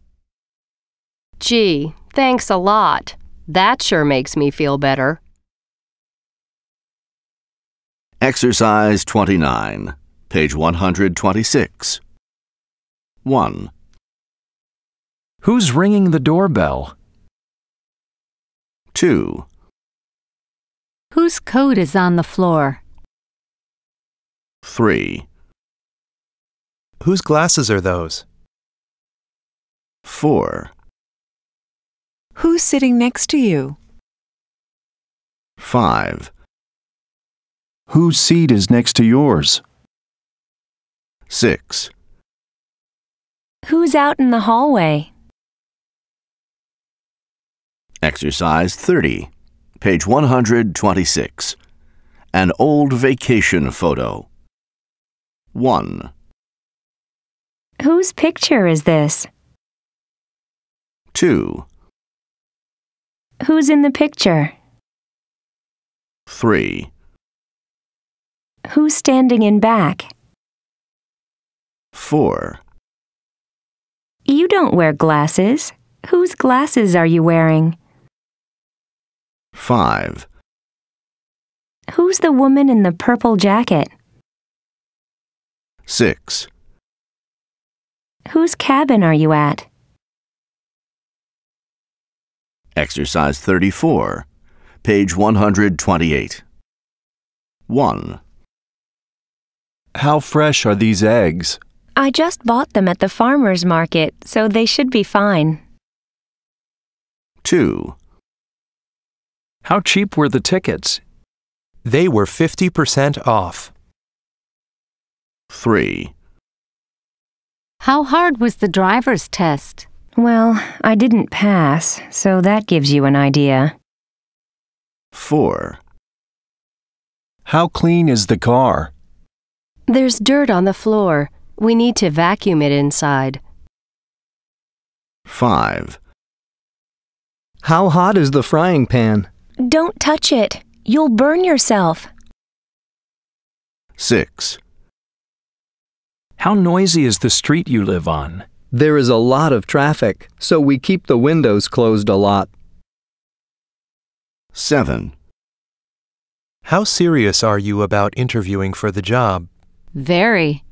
Gee, thanks a lot. That sure makes me feel better. Exercise 29, page 126. 1. Who's ringing the doorbell? 2. Whose coat is on the floor? 3. Whose glasses are those? 4. Who's sitting next to you? 5. Whose seat is next to yours? 6. Who's out in the hallway? Exercise 30, page 126. An old vacation photo. 1. Whose picture is this? 2. Who's in the picture? 3. Who's standing in back? 4. You don't wear glasses. Whose glasses are you wearing? 5. Who's the woman in the purple jacket? 6. Whose cabin are you at? Exercise 34, page 128. 1. How fresh are these eggs? I just bought them at the farmer's market, so they should be fine. 2, How cheap were the tickets? They were 50% off. 3, How hard was the driver's test? Well, I didn't pass, so that gives you an idea. 4, How clean is the car? There's dirt on the floor. We need to vacuum it inside. 5, How hot is the frying pan? Don't touch it. You'll burn yourself. 6, How noisy is the street you live on? There is a lot of traffic, so we keep the windows closed a lot. 7, How serious are you about interviewing for the job? Very.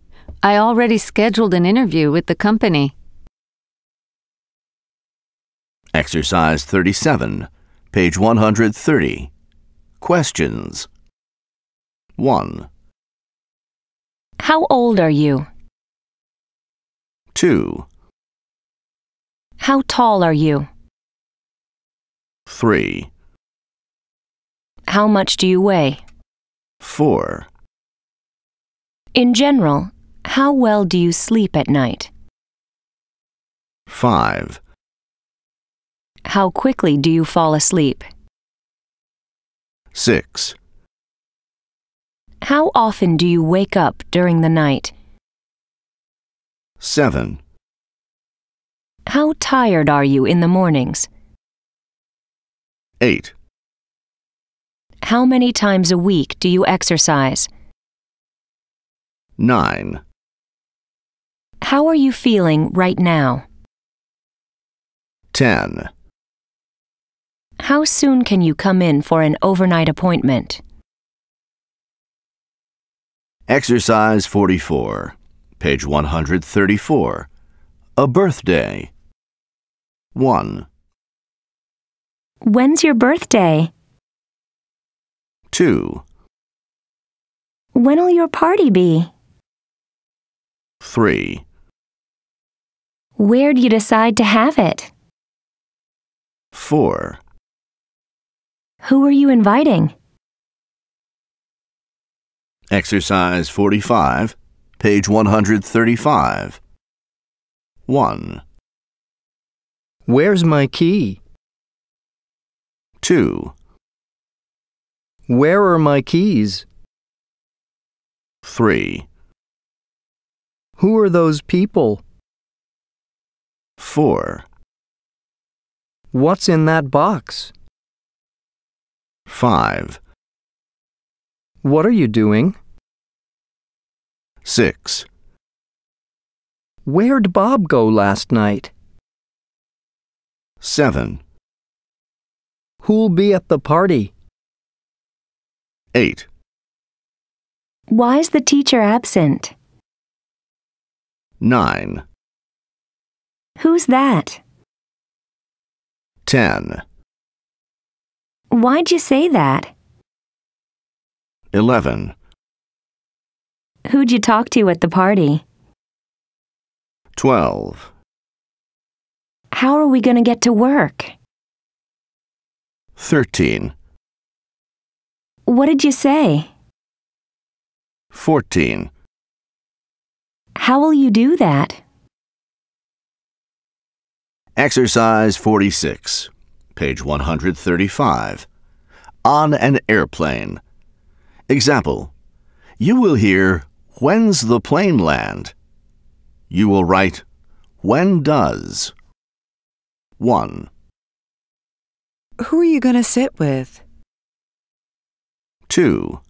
I already scheduled an interview with the company. Exercise 37, page 130. Questions. 1, How old are you? 2, How tall are you? 3, How much do you weigh? 4, In general, how well do you sleep at night? 5, How quickly do you fall asleep? 6, How often do you wake up during the night? 7, How tired are you in the mornings? 8, How many times a week do you exercise? 9, How are you feeling right now? 10, How soon can you come in for an overnight appointment? Exercise 44, page 134. A birthday. 1, When's your birthday? 2, When'll your party be? 3, Where'd you decide to have it? 4, Who are you inviting? Exercise 45, page 135. 1, Where's my key? 2, Where are my keys? 3, Who are those people? 4, What's in that box? 5, What are you doing? 6, Where'd Bob go last night? 7, Who'll be at the party? 8, Why's the teacher absent? 9, Who's that? 10, Why'd you say that? 11, Who'd you talk to at the party? 12, How are we going to get to work? 13, What did you say? 14. How will you do that? Exercise 46, page 135. On an airplane. Example. You will hear, "When's the plane land?" You will write, "When does?" 1, Who are you going to sit with? 2,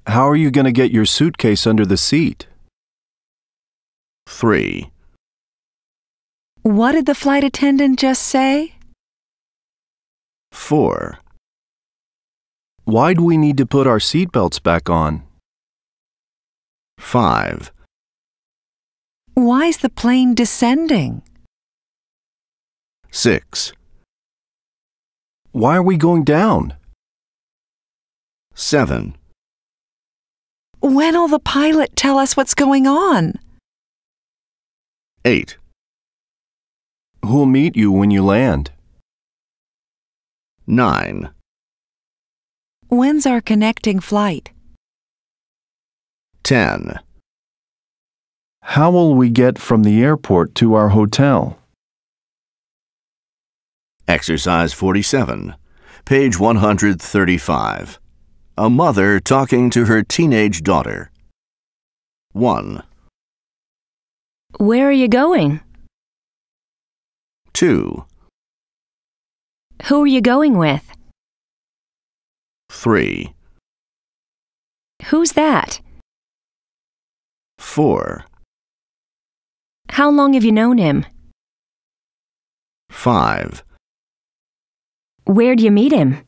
How are you going to get your suitcase under the seat? 3, What did the flight attendant just say? 4, Why do we need to put our seatbelts back on? 5, Why's the plane descending? 6, Why are we going down? 7, When'll the pilot tell us what's going on? 8. Who'll meet you when you land? 9. When's our connecting flight? 10. How will we get from the airport to our hotel? Exercise 47, page 135. A mother talking to her teenage daughter. 1. Where are you going? 2. Who are you going with? 3. Who's that? 4. How long have you known him? 5. Where'd you meet him?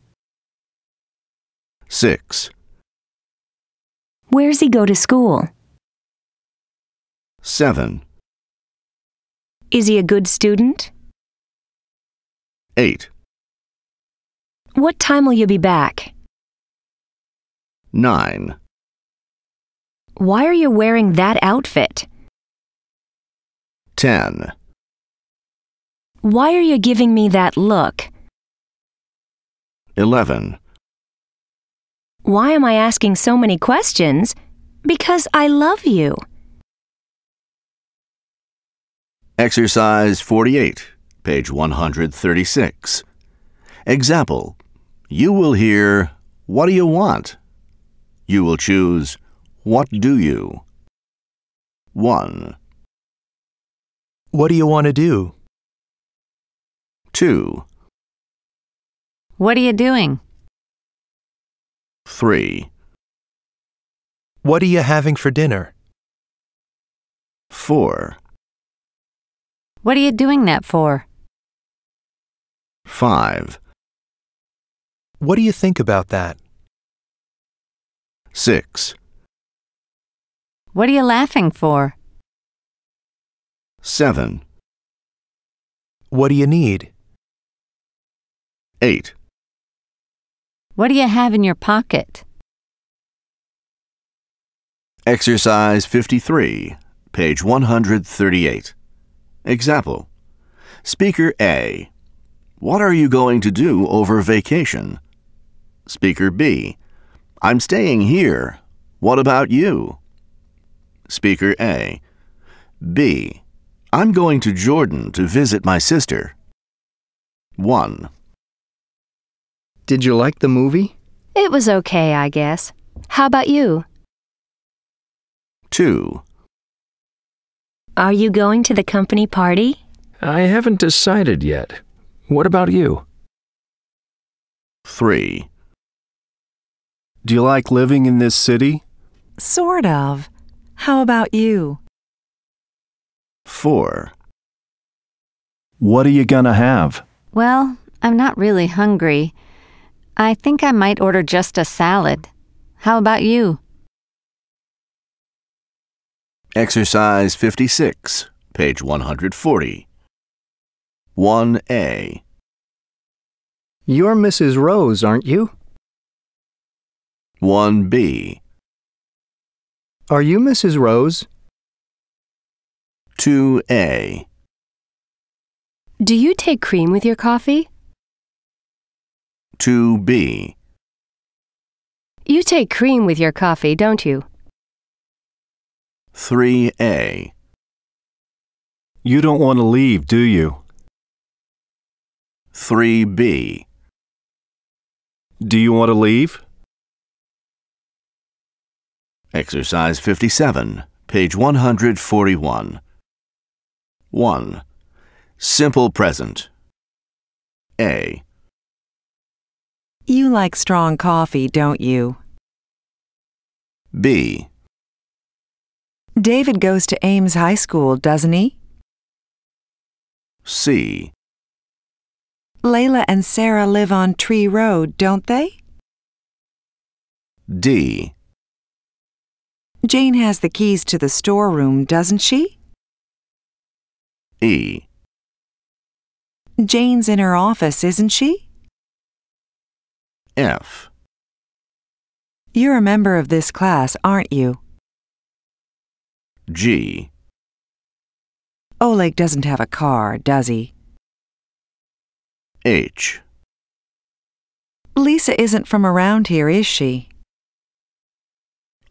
6. Where's he go to school? 7. Is he a good student? 8. What time will you be back? 9. Why are you wearing that outfit? 10. Why are you giving me that look? 11. Why am I asking so many questions? Because I love you. Exercise 48, page 136. Example. You will hear, "What do you want?" You will choose, "What do you?" 1. What do you want to do? 2. What are you doing? 3. What are you having for dinner? 4. What are you doing that for? 5. What do you think about that? 6. What are you laughing for? 7. What do you need? 8. What do you have in your pocket? Exercise 53, page 138. Example. Speaker A. What are you going to do over vacation? Speaker B. I'm staying here. What about you? Speaker A. B. I'm going to Jordan to visit my sister. 1. Did you like the movie? It was okay, I guess. How about you? 2. Are you going to the company party? I haven't decided yet. What about you? 3. Do you like living in this city? Sort of. How about you? 4. What are you gonna have? Well, I'm not really hungry. I think I might order just a salad. How about you? Exercise 56, page 140. 1A. You're Mrs. Rose, aren't you? 1B. Are you Mrs. Rose? 2A. Do you take cream with your coffee? 2B. You take cream with your coffee, don't you? 3A. You don't want to leave, do you? 3B. Do you want to leave? Exercise 57, page 141. 1. Simple present. A. You like strong coffee, don't you? B. David goes to Ames High School, doesn't he? C. Layla and Sarah live on Tree Road, don't they? D. Jane has the keys to the storeroom, doesn't she? E. Jane's in her office, isn't she? F. You're a member of this class, aren't you? G. Oleg doesn't have a car, does he? H. Lisa isn't from around here, is she?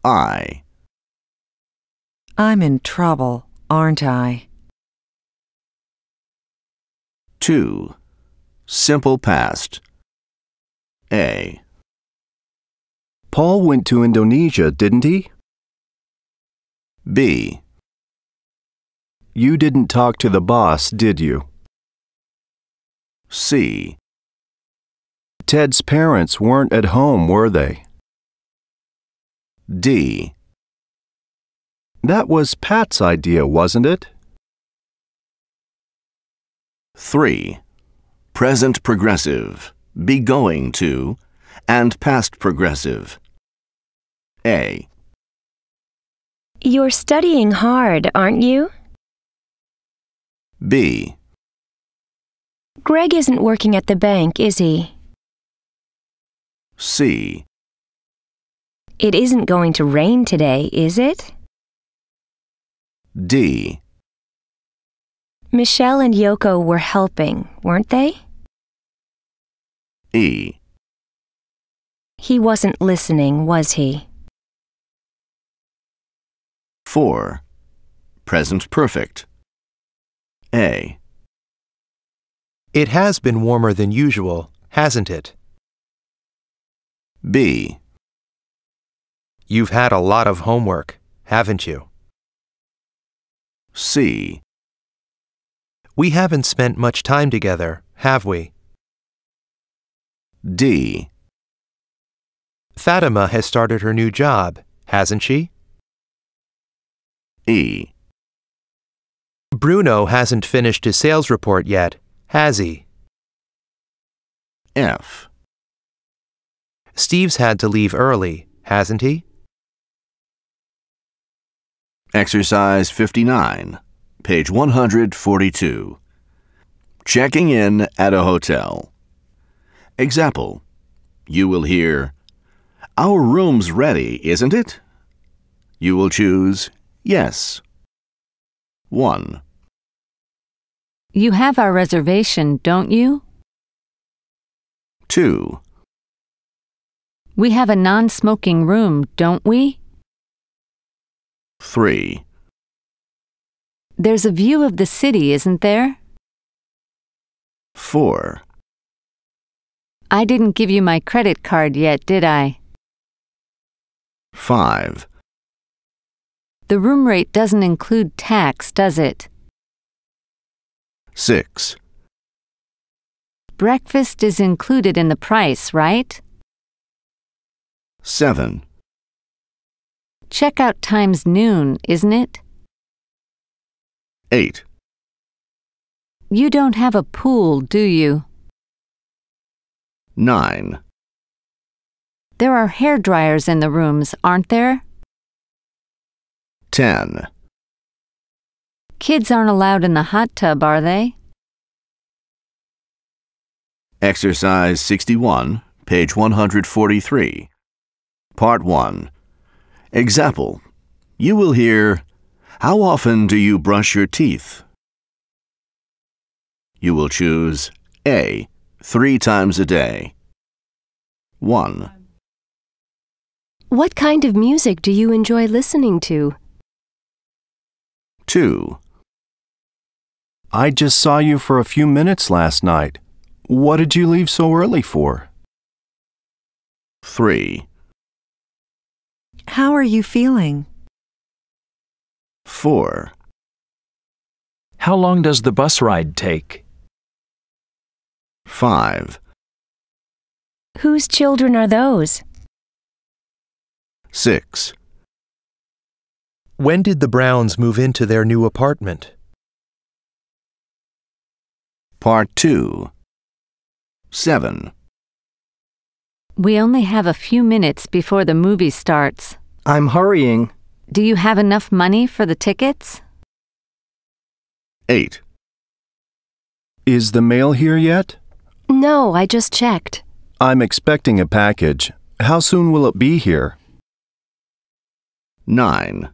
I. I'm in trouble, aren't I? 2. Simple past. A. Paul went to Indonesia, didn't he? B. You didn't talk to the boss, did you? C. Ted's parents weren't at home, were they? D. That was Pat's idea, wasn't it? 3. Present progressive, be going to, and past progressive. A. You're studying hard, aren't you? B. Greg isn't working at the bank, is he? C. It isn't going to rain today, is it? D. Michelle and Yoko were helping, weren't they? E. He wasn't listening, was he? 4. Present perfect. A. It has been warmer than usual, hasn't it? B. You've had a lot of homework, haven't you? C. We haven't spent much time together, have we? D. Fatima has started her new job, hasn't she? E. Bruno hasn't finished his sales report yet, has he? F. Steve's had to leave early, hasn't he? Exercise 59, page 142. Checking in at a hotel. Example. You will hear, "Our room's ready, isn't it?" You will choose yes. 1. You have our reservation, don't you? 2. We have a non-smoking room, don't we? 3. There's a view of the city, isn't there? 4. I didn't give you my credit card yet, did I? 5. The room rate doesn't include tax, does it? 6. Breakfast is included in the price, right? 7. Checkout time's noon, isn't it? 8. You don't have a pool, do you? 9. There are hair dryers in the rooms, aren't there? 10. Kids aren't allowed in the hot tub, are they? Exercise 61, page 143. Part 1. Example. You will hear, "How often do you brush your teeth?" You will choose A. 3 times a day. 1. What kind of music do you enjoy listening to? 2. I just saw you for a few minutes last night. What did you leave so early for? 3. How are you feeling? 4. How long does the bus ride take? 5. Whose children are those? 6. When did the Browns move into their new apartment? Part 2. 7. We only have a few minutes before the movie starts. I'm hurrying. Do you have enough money for the tickets? 8. Is the mail here yet? No, I just checked. I'm expecting a package. How soon will it be here? 9.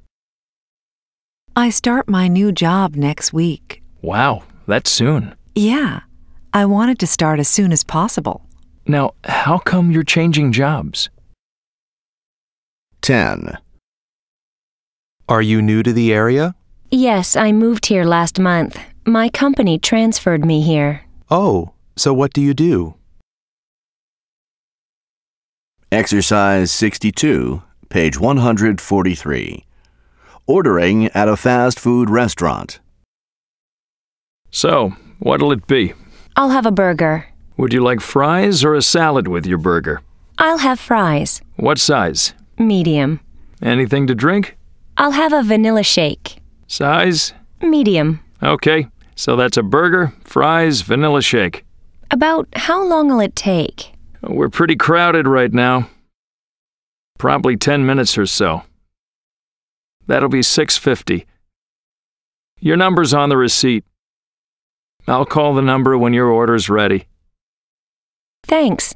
I start my new job next week. Wow, that's soon. Yeah, I wanted to start as soon as possible. Now, how come you're changing jobs? 10. Are you new to the area? Yes, I moved here last month. My company transferred me here. Oh, so what do you do? Exercise 62, page 143. Ordering at a fast food restaurant. So, what'll it be? I'll have a burger. Would you like fries or a salad with your burger? I'll have fries. What size? Medium. Anything to drink? I'll have a vanilla shake. Size? Medium. Okay, so that's a burger, fries, vanilla shake. About how long will it take? We're pretty crowded right now. Probably 10 minutes or so. That'll be $6.50. Your number's on the receipt. I'll call the number when your order's ready. Thanks.